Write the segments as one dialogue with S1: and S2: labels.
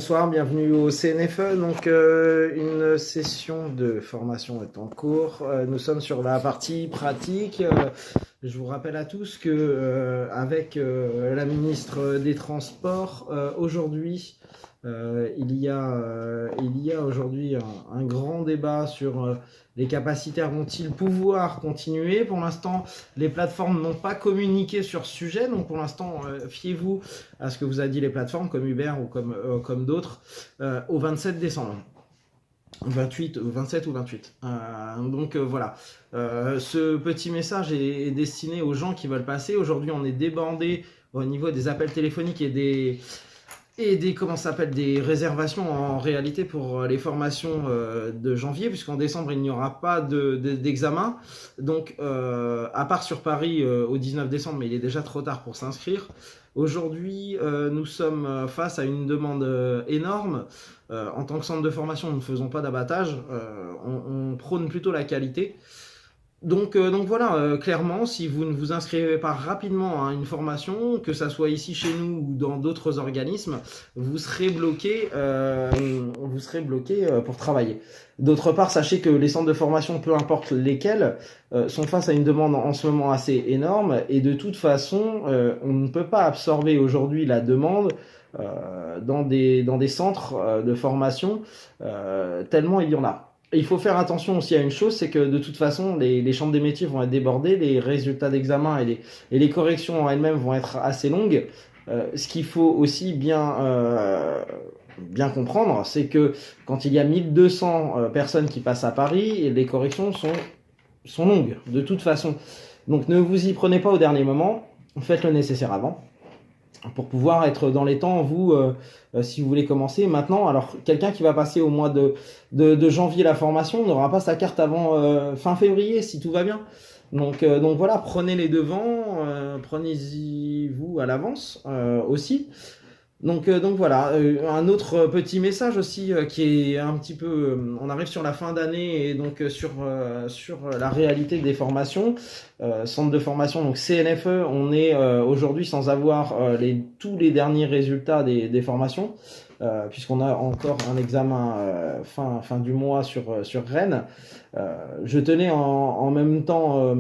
S1: bonsoir, bienvenue au CNFE. Donc, une session de formation est en cours. Nous sommes sur la partie pratique. Je vous rappelle à tous que avec la ministre des Transports, aujourd'hui, il y a aujourd'hui un grand débat sur les capacitaires vont-ils pouvoir continuer. Pour l'instant, les plateformes n'ont pas communiqué sur ce sujet, donc pour l'instant, fiez-vous à ce que vous a dit les plateformes comme Uber ou comme d'autres au 27 décembre. 27 ou 28. Donc voilà. Ce petit message est destiné aux gens qui veulent passer. Aujourd'hui, on est débordé au niveau des appels téléphoniques et des des réservations en réalité pour les formations de janvier, puisqu'en décembre il n'y aura pas d'examen. Donc à part sur Paris au 19 décembre, mais il est déjà trop tard pour s'inscrire. Aujourd'hui, nous sommes face à une demande énorme. En tant que centre de formation, nous ne faisons pas d'abattage, on prône plutôt la qualité. Donc voilà, clairement, si vous ne vous inscrivez pas rapidement à une formation, que ça soit ici chez nous ou dans d'autres organismes, vous serez bloqué pour travailler. D'autre part, sachez que les centres de formation, peu importe lesquels, sont face à une demande en ce moment assez énorme, et de toute façon, on ne peut pas absorber aujourd'hui la demande dans des centres de formation, tellement il y en a. Il faut faire attention aussi à une chose, c'est que de toute façon, les chambres des métiers vont être débordées, les résultats d'examen et les corrections en elles-mêmes vont être assez longues. Ce qu'il faut aussi bien comprendre, c'est que quand il y a 1200 personnes qui passent à Paris, les corrections sont longues, de toute façon. Donc ne vous y prenez pas au dernier moment, faites le nécessaire avant, pour pouvoir être dans les temps, vous, si vous voulez commencer maintenant. Alors, quelqu'un qui va passer au mois de janvier la formation n'aura pas sa carte avant fin février, si tout va bien. Donc voilà, prenez les devants, prenez-y vous à l'avance aussi. Donc voilà, un autre petit message aussi qui est un petit peu, on arrive sur la fin d'année et donc sur la réalité des formations, centre de formation, donc CNFE, on est aujourd'hui sans avoir tous les derniers résultats des formations, puisqu'on a encore un examen fin du mois sur Rennes. Je tenais en même temps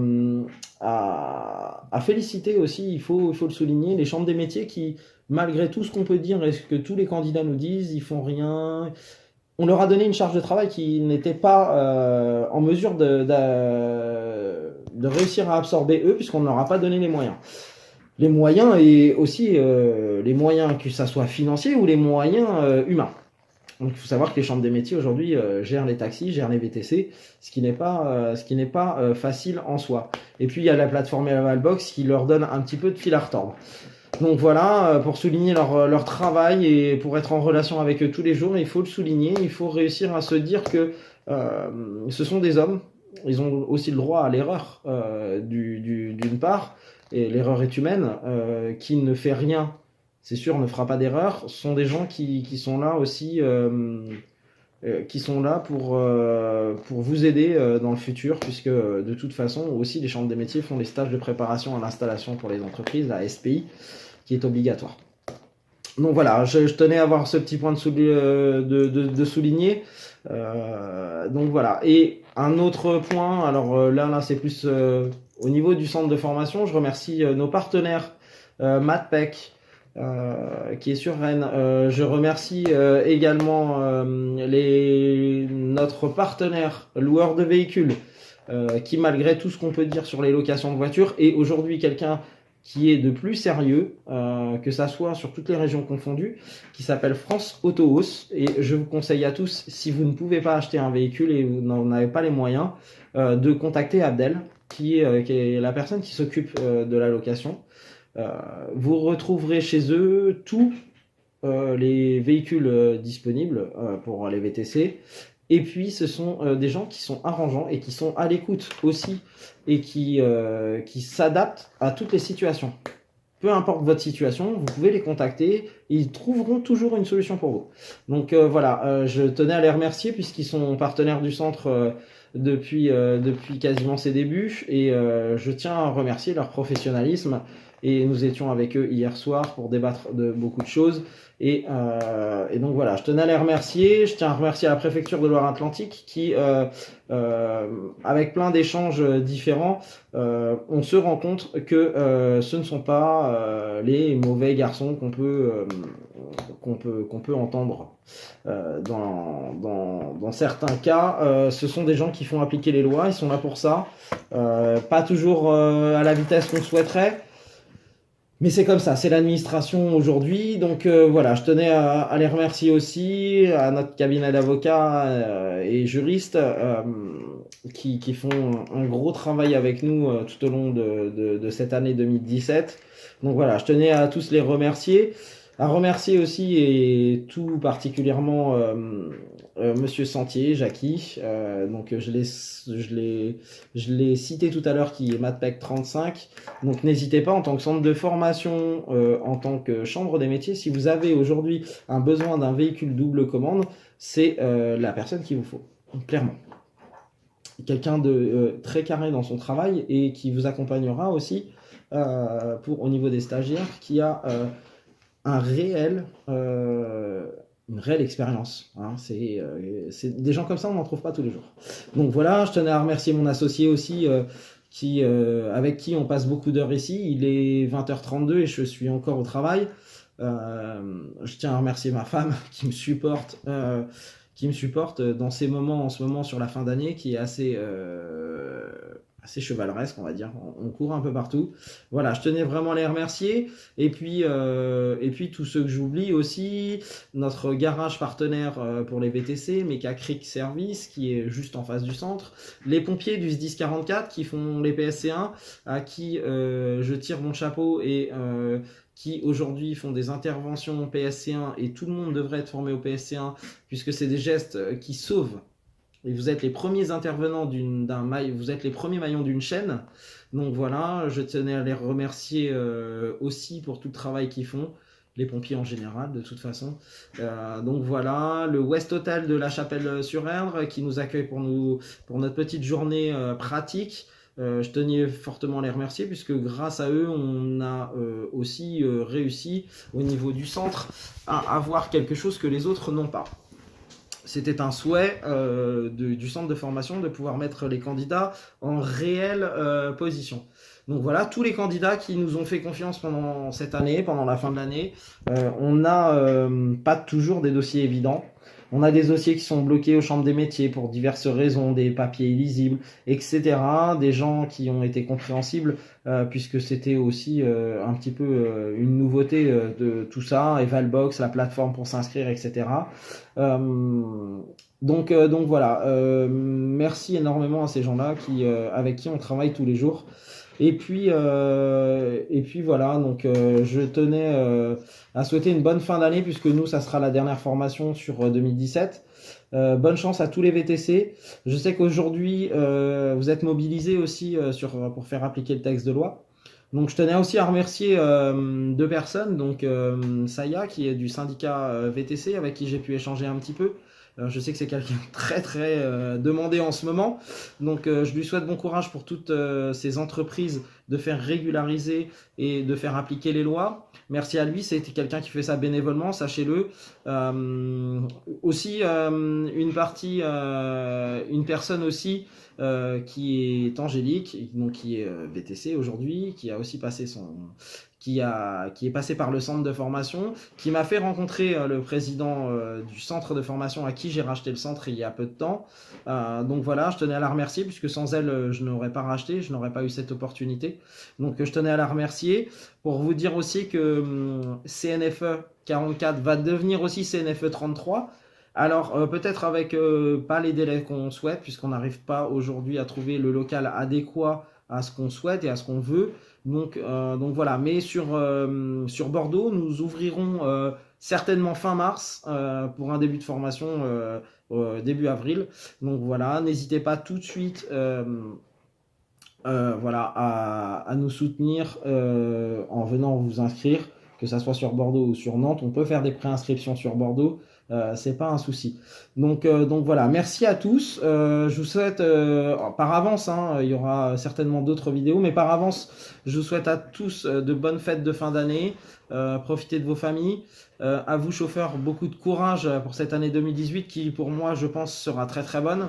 S1: à féliciter aussi, il faut le souligner, les chambres des métiers qui, malgré tout ce qu'on peut dire et ce que tous les candidats nous disent, ils font rien. On leur a donné une charge de travail qui n'était pas en mesure de réussir à absorber eux, puisqu'on ne leur a pas donné les moyens. Les moyens et aussi les moyens, que ça soit financiers ou les moyens humains. Donc il faut savoir que les chambres des métiers aujourd'hui gèrent les taxis, gèrent les VTC, ce qui n'est pas facile en soi. Et puis il y a la plateforme Evalbox qui leur donne un petit peu de fil à retordre. Donc voilà, pour souligner leur travail et pour être en relation avec eux tous les jours, il faut le souligner, il faut réussir à se dire que ce sont des hommes, ils ont aussi le droit à l'erreur d'une part, et l'erreur est humaine, qui ne fait rien, c'est sûr, ne fera pas d'erreur. Ce sont des gens qui sont là aussi, qui sont là pour vous aider dans le futur, puisque de toute façon aussi les chambres des métiers font les stages de préparation à l'installation pour les entreprises, la SPI, qui est obligatoire. Donc voilà, je tenais à avoir ce petit point de souligner. Donc voilà. Et un autre point, alors là c'est plus au niveau du centre de formation, je remercie nos partenaires, MatPec, qui est sur Rennes. Je remercie également notre partenaire loueur de véhicules, qui, malgré tout ce qu'on peut dire sur les locations de voitures, est aujourd'hui quelqu'un qui est de plus sérieux, que ça soit sur toutes les régions confondues, qui s'appelle France Auto-Hauss. Et je vous conseille à tous, si vous ne pouvez pas acheter un véhicule et vous n'en avez pas les moyens, de contacter Abdel, qui est la personne qui s'occupe de la location. Vous retrouverez chez eux tous les véhicules disponibles pour les VTC. Et puis ce sont des gens qui sont arrangeants et qui sont à l'écoute aussi et qui s'adaptent à toutes les situations. Peu importe votre situation, vous pouvez les contacter, ils trouveront toujours une solution pour vous. Donc voilà, je tenais à les remercier puisqu'ils sont partenaires du centre depuis quasiment ses débuts, et je tiens à remercier leur professionnalisme et nous étions avec eux hier soir pour débattre de beaucoup de choses. Et donc voilà, je tenais à les remercier. Je tiens à remercier la préfecture de Loire-Atlantique qui, avec plein d'échanges différents, on se rend compte que ce ne sont pas les mauvais garçons qu'on peut entendre dans certains cas. Ce sont des gens qui font appliquer les lois, ils sont là pour ça. Pas toujours à la vitesse qu'on souhaiterait. Mais c'est comme ça, c'est l'administration aujourd'hui. Donc voilà, je tenais à les remercier aussi, à notre cabinet d'avocats et juristes qui font un gros travail avec nous tout au long de cette année 2017. Donc voilà, je tenais à tous les remercier. À remercier aussi et tout particulièrement Monsieur Sentier, Jackie. Donc je l'ai cité tout à l'heure, qui est MatPec 35. Donc n'hésitez pas, en tant que centre de formation, en tant que chambre des métiers, si vous avez aujourd'hui un besoin d'un véhicule double commande, c'est la personne qu'il vous faut, clairement. Quelqu'un de très carré dans son travail et qui vous accompagnera aussi au niveau des stagiaires, qui a une réelle expérience. Hein. C'est des gens comme ça, on n'en trouve pas tous les jours. Donc voilà, je tenais à remercier mon associé aussi, avec qui on passe beaucoup d'heures ici. Il est 20h32 et je suis encore au travail. Je tiens à remercier ma femme qui me supporte dans ces moments en ce moment sur la fin d'année, qui est assez chevaleresque, on va dire. On court un peu partout. Voilà, je tenais vraiment à les remercier. Et puis tous ceux que j'oublie aussi, notre garage partenaire pour les VTC, Mecha Creek Service, qui est juste en face du centre, les pompiers du SDIS 44 qui font les PSC1, à qui je tire mon chapeau et qui aujourd'hui font des interventions PSC1, et tout le monde devrait être formé au PSC1 puisque c'est des gestes qui sauvent. Et vous êtes les premiers intervenants vous êtes les premiers maillons d'une chaîne. Donc voilà, je tenais à les remercier aussi pour tout le travail qu'ils font, les pompiers en général de toute façon. Donc voilà, le West Hotel de la Chapelle-sur-Erdre qui nous accueille pour notre petite journée pratique. Je tenais fortement à les remercier puisque grâce à eux, on a aussi réussi au niveau du centre à avoir quelque chose que les autres n'ont pas. C'était un souhait du centre de formation de pouvoir mettre les candidats en réelle position. Donc voilà, tous les candidats qui nous ont fait confiance pendant cette année, pendant la fin de l'année, on n'a pas toujours des dossiers évidents. On a des dossiers qui sont bloqués aux chambres des métiers pour diverses raisons, des papiers illisibles, etc. Des gens qui ont été compréhensibles puisque c'était aussi un petit peu une nouveauté de tout ça, Evalbox, la plateforme pour s'inscrire, etc. Donc voilà, merci énormément à ces gens-là avec qui on travaille tous les jours. Et puis voilà, donc je tenais à souhaiter une bonne fin d'année puisque nous, ça sera la dernière formation sur 2017. Bonne chance à tous les VTC. Je sais qu'aujourd'hui, vous êtes mobilisés aussi pour faire appliquer le texte de loi. Donc je tenais aussi à remercier deux personnes, donc Saya qui est du syndicat VTC avec qui j'ai pu échanger un petit peu. Je sais que c'est quelqu'un de très très demandé en ce moment, donc je lui souhaite bon courage pour toutes ces entreprises de faire régulariser et de faire appliquer les lois. Merci à lui, c'était quelqu'un qui fait ça bénévolement, sachez-le. Aussi une personne aussi qui est Angélique, donc qui est VTC aujourd'hui, qui a aussi passé qui est passé par le centre de formation, qui m'a fait rencontrer le président du centre de formation à qui j'ai racheté le centre il y a peu de temps. Donc voilà, je tenais à la remercier puisque sans elle, je n'aurais pas racheté, je n'aurais pas eu cette opportunité. Donc je tenais à la remercier pour vous dire aussi que CNFE 44 va devenir aussi CNFE 33. Alors peut-être avec pas les délais qu'on souhaite puisqu'on n'arrive pas aujourd'hui à trouver le local adéquat à ce qu'on souhaite et à ce qu'on veut. Donc voilà, mais sur Bordeaux, nous ouvrirons certainement fin mars pour un début de formation début avril. Donc voilà, n'hésitez pas tout de suite à nous soutenir en venant vous inscrire, que ça soit sur Bordeaux ou sur Nantes. On peut faire des préinscriptions sur Bordeaux. c'est pas un souci. Donc voilà, merci à tous. Je vous souhaite par avance, hein, il y aura certainement d'autres vidéos, mais par avance, je vous souhaite à tous de bonnes fêtes de fin d'année. Profitez de vos familles. À vous chauffeurs, beaucoup de courage pour cette année 2018 qui, pour moi, je pense, sera très très bonne.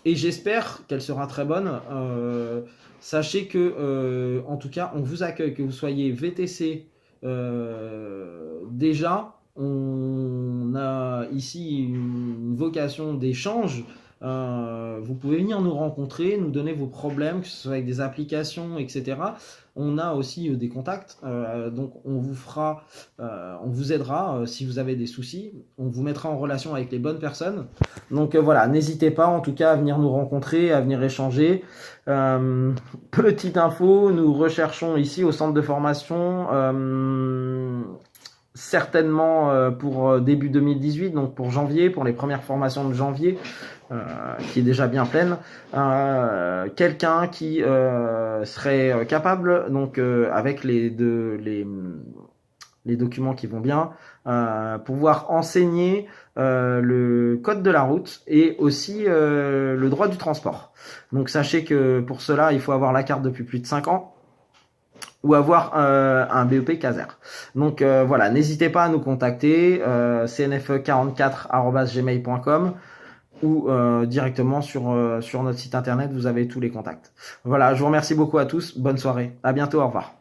S1: Et j'espère qu'elle sera très bonne. Sachez que, en tout cas, on vous accueille, que vous soyez VTC déjà. On a ici une vocation d'échange. Vous pouvez venir nous rencontrer, nous donner vos problèmes, que ce soit avec des applications, etc. On a aussi des contacts, donc on vous aidera si vous avez des soucis. On vous mettra en relation avec les bonnes personnes. Donc voilà, n'hésitez pas en tout cas à venir nous rencontrer, à venir échanger. Petite info, nous recherchons ici au centre de formation certainement pour début 2018, donc pour janvier, pour les premières formations de janvier, qui est déjà bien pleine, quelqu'un qui serait capable, donc avec les documents qui vont bien, pouvoir enseigner le code de la route et aussi le droit du transport. Donc sachez que pour cela, il faut avoir la carte depuis plus de 5 ans ou avoir un BEP Caser. Donc voilà, n'hésitez pas à nous contacter, cnfe44@gmail.com ou directement sur notre site internet, vous avez tous les contacts. Voilà, je vous remercie beaucoup à tous, bonne soirée, à bientôt, au revoir.